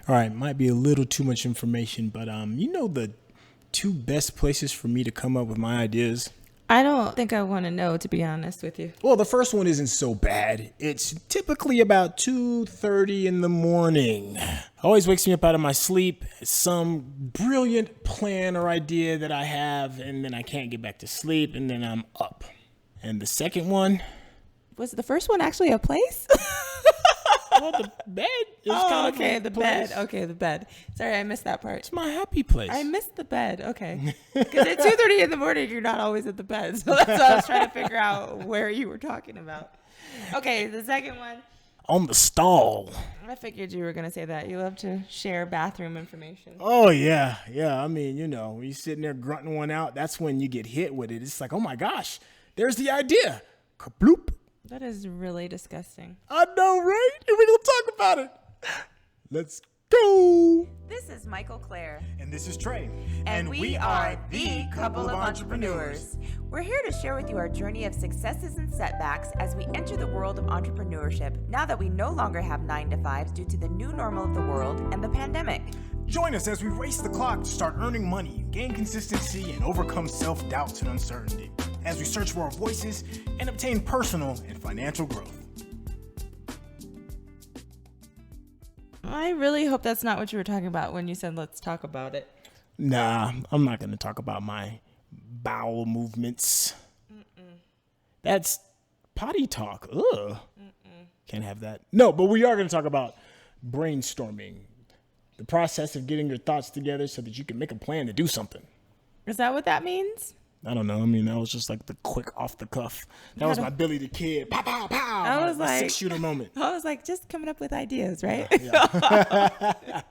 All right, might be a little too much information, but the two best places for me to come up with my ideas. I don't think I want to know, to be honest with you. Well, the first one isn't so bad. It's typically about 2:30 in the morning. Always wakes me up out of my sleep. Some brilliant plan or idea that I have, and then I can't get back to sleep, and then I'm up. And the second one... Was the first one actually a place? Well, the bed is kind of okay, the place. bed. Okay, the bed. Sorry, I missed that part. It's my happy place. I missed the bed. Okay. Because at 2:30 in the morning, you're not always at the bed. So that's what I was trying to figure out where you were talking about. Okay, the second one. On the stall. I figured you were going to say that. You love to share bathroom information. Oh, yeah. Yeah, I mean, when you're sitting there grunting one out, that's when you get hit with it. It's like, oh, my gosh, there's the idea. Kabloop. That is really disgusting. I know, right? And we're going to talk about it. Let's go. This is Mikel-Claire. And this is Trey. And we are the couple of entrepreneurs. We're here to share with you our journey of successes and setbacks as we enter the world of entrepreneurship now that we no longer have 9-to-5s due to the new normal of the world and the pandemic. Join us as we race the clock to start earning money, gain consistency, and overcome self-doubts and uncertainty as we search for our voices and obtain personal and financial growth. I really hope that's not what you were talking about when you said, let's talk about it. Nah, I'm not going to talk about my bowel movements. That's potty talk. Ugh. Can't have that. No, but we are going to talk about brainstorming, the process of getting your thoughts together so that you can make a plan to do something. Is that what that means? I don't know. I mean, that was just like the quick off the cuff. That was my Billy the Kid. Pow, pow, pow. I was like, 6-shooter moment. I was like, just coming up with ideas, right? Yeah.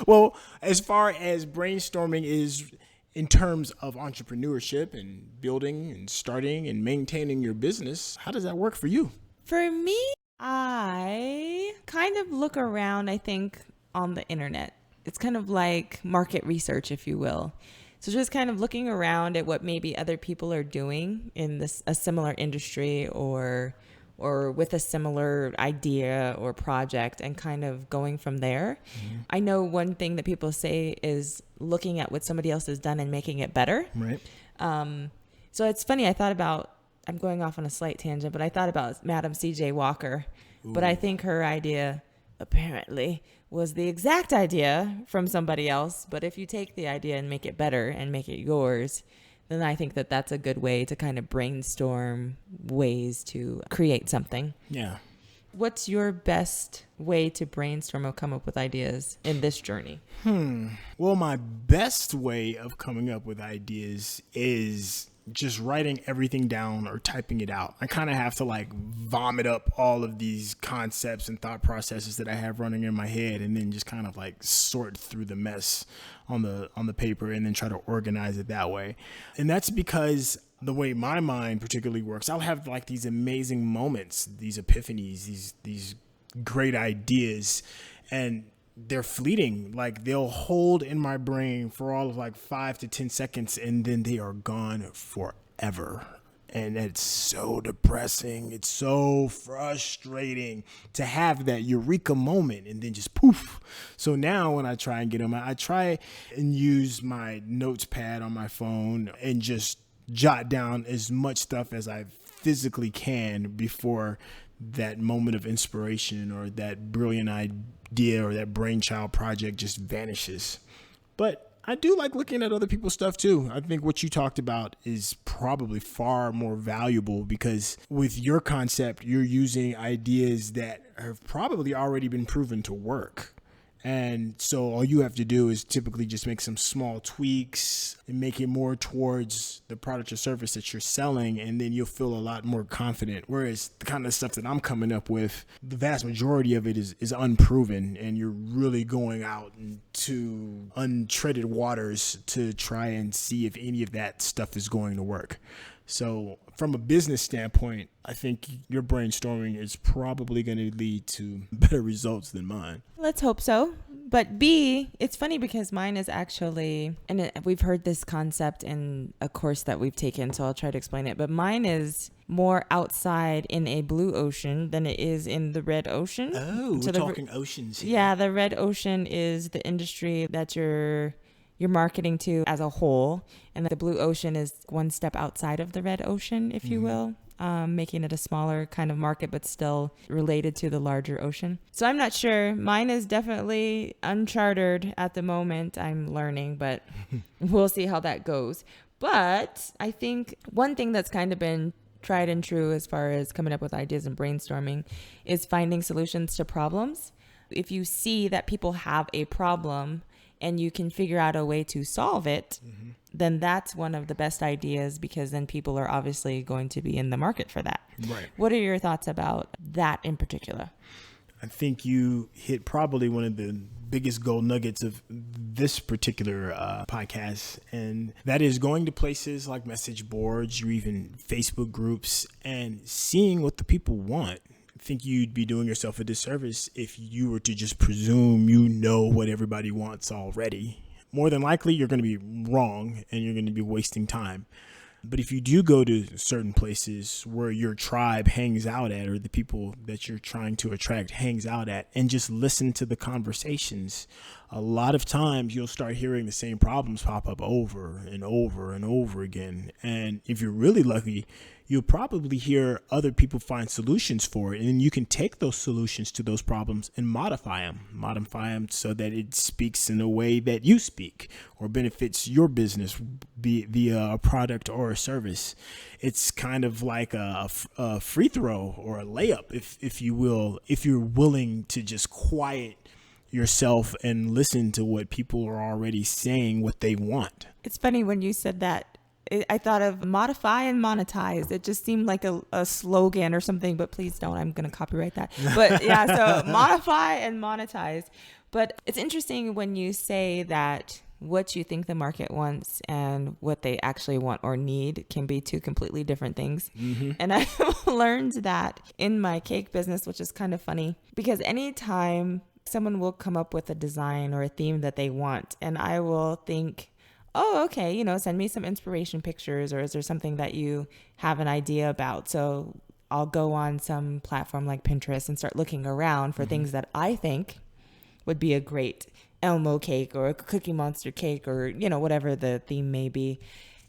Well, as far as brainstorming is in terms of entrepreneurship and building and starting and maintaining your business, how does that work for you? For me, I kind of look around, I think, on the internet. It's kind of like market research, if you will. So just kind of looking around at what maybe other people are doing in a similar industry or with a similar idea or project and kind of going from there. Mm-hmm. I know one thing that people say is looking at what somebody else has done and making it better. Right. So it's funny. I'm going off on a slight tangent, but I thought about Madam C.J. Walker. Ooh. But I think her idea apparently was the exact idea from somebody else. But if you take the idea and make it better and make it yours, then I think that that's a good way to kind of brainstorm ways to create something. Yeah. What's your best way to brainstorm or come up with ideas in this journey? Well, my best way of coming up with ideas is just writing everything down or typing it out. I kind of have to like vomit up all of these concepts and thought processes that I have running in my head and then just kind of like sort through the mess on the paper and then try to organize it that way. And that's because the way my mind particularly works, I'll have like these amazing moments, these epiphanies, these great ideas, and they're fleeting. Like they'll hold in my brain for all of like 5 to 10 seconds and then they are gone forever. And it's so depressing. It's so frustrating to have that eureka moment and then just poof. So now when I try and get them, I try and use my notes pad on my phone and just jot down as much stuff as I physically can before that moment of inspiration or that brilliant idea or that brainchild project just vanishes. But I do like looking at other people's stuff too. I think what you talked about is probably far more valuable because with your concept, you're using ideas that have probably already been proven to work. And so all you have to do is typically just make some small tweaks and make it more towards the product or service that you're selling. And then you'll feel a lot more confident. Whereas the kind of stuff that I'm coming up with, the vast majority of it is unproven. And you're really going out into untreaded waters to try and see if any of that stuff is going to work. So from a business standpoint, I think your brainstorming is probably going to lead to better results than mine. Let's hope so. But B, it's funny because mine is actually, and we've heard this concept in a course that we've taken, so I'll try to explain it. But mine is more outside in a blue ocean than it is in the red ocean. Oh, So we're talking oceans here. Yeah, the red ocean is the industry that you're marketing to as a whole, and the blue ocean is one step outside of the red ocean, if you will. Making it a smaller kind of market, but still related to the larger ocean. So I'm not sure. Mine is definitely uncharted at the moment. I'm learning, but we'll see how that goes. But I think one thing that's kind of been tried and true as far as coming up with ideas and brainstorming is finding solutions to problems. If you see that people have a problem and you can figure out a way to solve it, then that's one of the best ideas, because then people are obviously going to be in the market for that. Right. What are your thoughts about that in particular? I think you hit probably one of the biggest gold nuggets of this particular podcast, and that is going to places like message boards or even Facebook groups and seeing what the people want. I think you'd be doing yourself a disservice if you were to just presume you know what everybody wants already. More than likely, you're going to be wrong and you're going to be wasting time. But if you do go to certain places where your tribe hangs out at, or the people that you're trying to attract hangs out at, and just listen to the conversations, a lot of times you'll start hearing the same problems pop up over and over and over again. And if you're really lucky, you'll probably hear other people find solutions for it. And then you can take those solutions to those problems and modify them so that it speaks in a way that you speak or benefits your business via a product or a service. It's kind of like a free throw or a layup, if you will, if you're willing to just quiet yourself and listen to what people are already saying, what they want. It's funny when you said that. I thought of modify and monetize. It just seemed like a slogan or something, but please don't. I'm going to copyright that. But yeah, so modify and monetize. But it's interesting when you say that what you think the market wants and what they actually want or need can be two completely different things. And I've learned that in my cake business, which is kind of funny, because anytime someone will come up with a design or a theme that they want, and I will think, oh, okay, send me some inspiration pictures, or is there something that you have an idea about? So I'll go on some platform like Pinterest and start looking around for things that I think would be a great Elmo cake or a Cookie Monster cake, or, whatever the theme may be.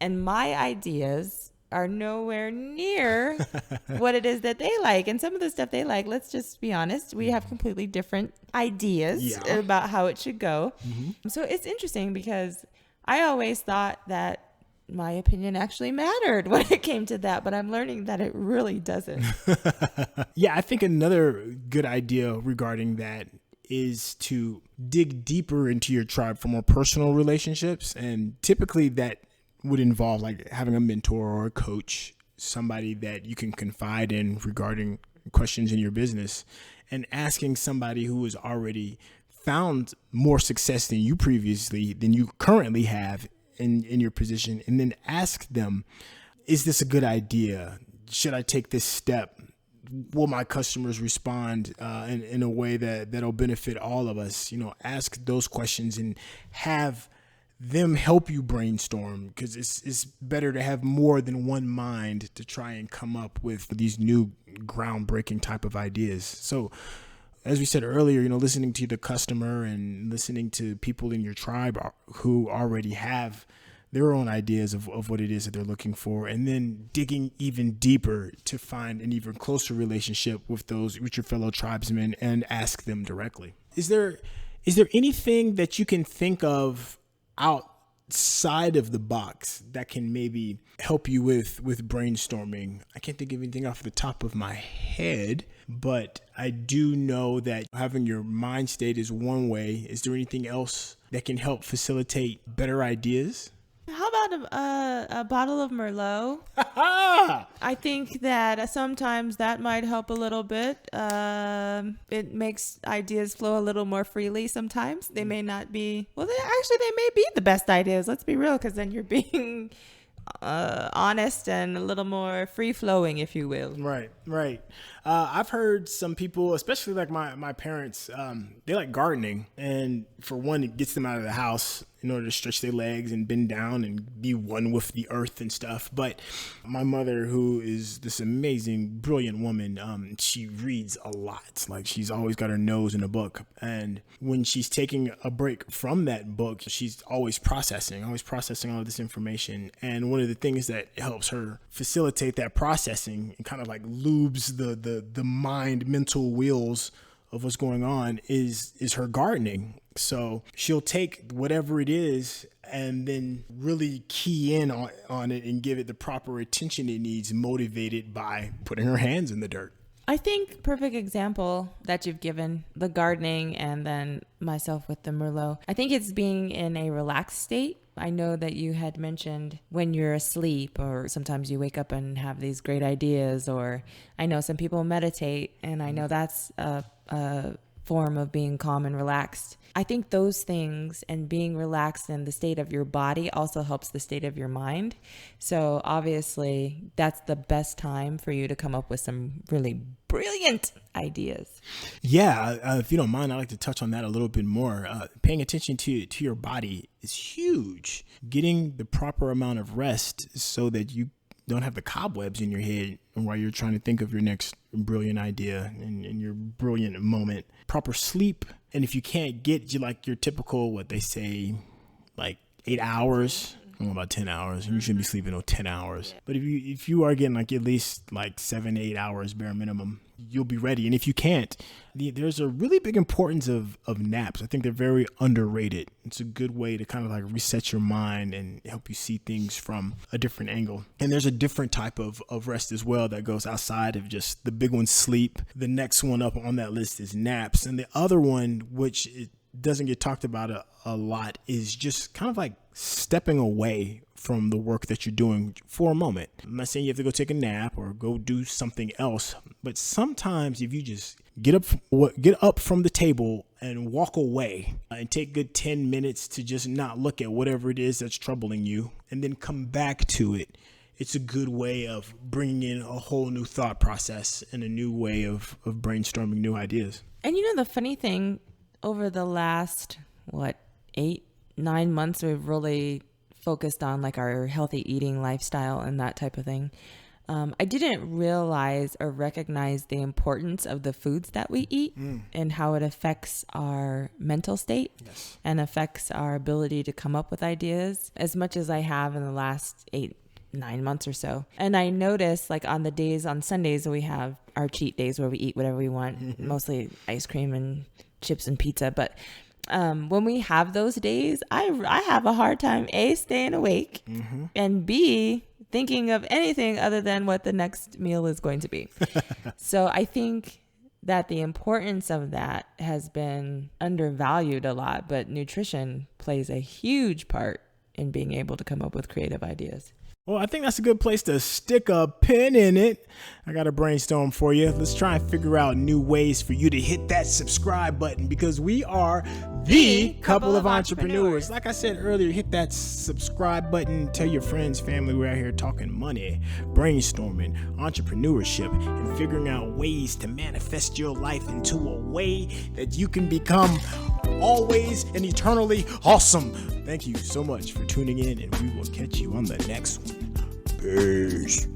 And my ideas are nowhere near what it is that they like. And some of the stuff they like, let's just be honest, we have completely different ideas about how it should go. So it's interesting because I always thought that my opinion actually mattered when it came to that, but I'm learning that it really doesn't. Yeah, I think another good idea regarding that is to dig deeper into your tribe for more personal relationships. And typically that would involve like having a mentor or a coach, somebody that you can confide in regarding questions in your business, and asking somebody who has already found more success than you currently have in your position, and then ask them, is this a good idea? Should I take this step? Will my customers respond in a way that'll benefit all of us? Ask those questions and have them help you brainstorm, because it's better to have more than one mind to try and come up with these new groundbreaking type of ideas. So as we said earlier, listening to the customer and listening to people in your tribe who already have their own ideas of what it is that they're looking for, and then digging even deeper to find an even closer relationship with your fellow tribesmen and ask them directly. Is there anything that you can think of outside of the box that can maybe help you with brainstorming? I can't think of anything off the top of my head, but I do know that having your mind state is one way. Is there anything else that can help facilitate better ideas? How about a bottle of Merlot? I think that sometimes that might help a little bit. It makes ideas flow a little more freely sometimes. They may not be, they may be the best ideas. Let's be real, because then you're being honest and a little more free-flowing, if you will. Right. I've heard some people, especially like my parents, they like gardening. And for one, it gets them out of the house in order to stretch their legs and bend down and be one with the earth and stuff. But my mother, who is this amazing, brilliant woman, she reads a lot. Like she's always got her nose in a book. And when she's taking a break from that book, she's always processing all of this information. And one of the things that helps her facilitate that processing and kind of like lubes the mind, mental wheels of what's going on is her gardening. So she'll take whatever it is and then really key in on it and give it the proper attention it needs, motivated by putting her hands in the dirt. I think perfect example that you've given, the gardening and then myself with the Merlot. I think it's being in a relaxed state. I know that you had mentioned when you're asleep or sometimes you wake up and have these great ideas, or I know some people meditate, and I know that's a form of being calm and relaxed. I think those things and being relaxed in the state of your body also helps the state of your mind. So obviously that's the best time for you to come up with some really brilliant ideas. Yeah, if you don't mind, I'd like to touch on that a little bit more. Paying attention to your body is huge. Getting the proper amount of rest so that you don't have the cobwebs in your head while you're trying to think of your next brilliant idea and your brilliant moment. Proper sleep. And if you can't get your typical, what they say, like 8 hours, I don't know about 10 hours. You shouldn't be sleeping 10 hours. But if you are getting at least 7 to 8 hours bare minimum, you'll be ready. And if you can't, there's a really big importance of naps. I think they're very underrated. It's a good way to kind of reset your mind and help you see things from a different angle. And there's a different type of rest as well that goes outside of just the big one, sleep. The next one up on that list is naps. And the other one, which it doesn't get talked about a lot, is just kind of stepping away from the work that you're doing for a moment. I'm not saying you have to go take a nap or go do something else, but sometimes if you just get up from the table and walk away and take a good 10 minutes to just not look at whatever it is that's troubling you and then come back to it, it's a good way of bringing in a whole new thought process and a new way of brainstorming new ideas. And the funny thing, over the last, 8-9 months, we've really focused on our healthy eating lifestyle and that type of thing. I didn't realize or recognize the importance of the foods that we eat and how it affects our mental state and affects our ability to come up with ideas as much as I have in the last 8-9 months or so. And I noticed on Sundays, we have our cheat days where we eat whatever we want, mostly ice cream and chips and pizza. But when we have those days, I have a hard time, A, staying awake, and B, thinking of anything other than what the next meal is going to be. So I think that the importance of that has been undervalued a lot, but nutrition plays a huge part in being able to come up with creative ideas. Well, I think that's a good place to stick a pin in it. I got a brainstorm for you. Let's try and figure out new ways for you to hit that subscribe button, because we are the couple of entrepreneurs. Like I said earlier, hit that subscribe button. Tell your friends, family, we're out here talking money, brainstorming, entrepreneurship, and figuring out ways to manifest your life into a way that you can become always and eternally awesome. Thank you so much for tuning in, and we will catch you on the next one. Peace.